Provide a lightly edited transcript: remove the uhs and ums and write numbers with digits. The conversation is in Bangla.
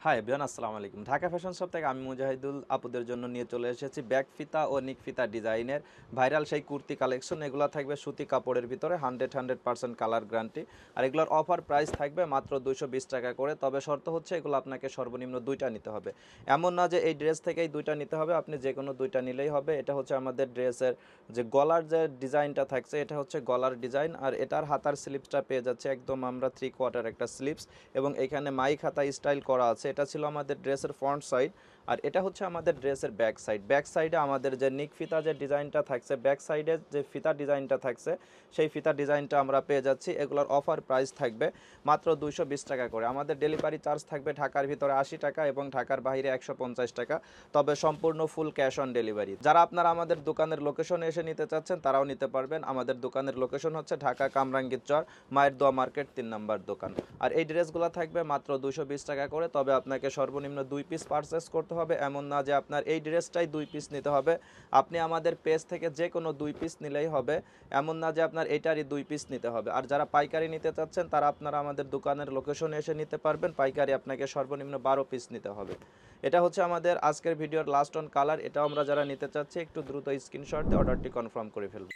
হাই এভরিওয়ান, আসসালামু আলাইকুম। ঢাকা ফ্যাশন শপ থেকে আমি মুজাহিদুল আপুদের জন্য নিয়ে চলে এসেছি ব্যাক ফিতা ও নিক ফিতা ডিজাইনের ভাইরাল সেই কুর্তি কালেকশন। এগুলো থাকবে সুতি কাপড়ের ভিতরে 100% কালার গ্যারান্টি। আর এগুলোর অফার প্রাইস থাকবে মাত্র 220 টাকা করে। তবে শর্ত হচ্ছে এগুলো আপনাকে সর্বনিম্ন দুইটা নিতে হবে। এমন না যে এই ড্রেস থেকেই দুইটা নিতে হবে, আপনি যে কোনো দুইটা নিলেই হবে। এটা হচ্ছে আমাদের ড্রেসের যে গলার যে ডিজাইনটা থাকছে, এটা হচ্ছে গলার ডিজাইন। আর এটার হাতার স্লিপসটা পেয়ে যাচ্ছে একদম আমরা 3/4 একটা স্লিপস, এবং এখানে মাইক হাতা স্টাইল করা আছে। এটা ছিল আমাদের ড্রেসের ফ্রন্ট সাইড, আর এটা হচ্ছে আমাদের ড্রেসের ব্যাক সাইড। ব্যাক সাইডে আমাদের যে নিক ফিতা যে ডিজাইনটা থাকছে, ব্যাক সাইডে যে ফিতা ডিজাইনটা থাকছে, সেই ফিতা ডিজাইনটা আমরা পেয়ে যাচ্ছি। এগুলোর অফার প্রাইস থাকবে মাত্র 220 টাকা করে। আমাদের ডেলিভারি চার্জ থাকবে ঢাকার ভিতরে 80 টাকা এবং ঢাকার বাইরে 150 টাকা। তবে সম্পূর্ণ ফুল ক্যাশ অন ডেলিভারি। যারা আপনারা আমাদের দোকানের লোকেশনে এসে নিতে চাচ্ছেন তারাও নিতে পারবেন। আমাদের দোকানের লোকেশন হচ্ছে ঢাকা কামরাঙ্গীর চর, মায়ের দোয়া মার্কেট 3 নম্বর দোকান। আর এই ড্রেসগুলো থাকবে মাত্র 220 টাকা করে। তবে আপনাকে সর্বনিম্ন 2 পিস পারচেস করতে হবে, এমন না যে আপনার এই ড্রেসটাই 2 পিস নিতে হবে। আপনি আমাদের পেজ থেকে যে কোনো 2 পিস নিলেই হবে, এমন না যে আপনার এইটারই 2 পিস নিতে হবে। আর যারা পাইকারি নিতে চাচ্ছেন তারা আপনারা আমাদের দোকানের লোকেশনে এসে নিতে পারবেন। পাইকারি আপনাকে সর্বনিম্ন 12 পিস নিতে হবে। এটা হচ্ছে আমাদের আজকের ভিডিওর লাস্ট অন কালার। এটাও আমরা যারা নিতে চাচ্ছি একটু দ্রুত স্ক্রিনশট দিয়ে অর্ডারটি কনফার্ম করে ফেলব।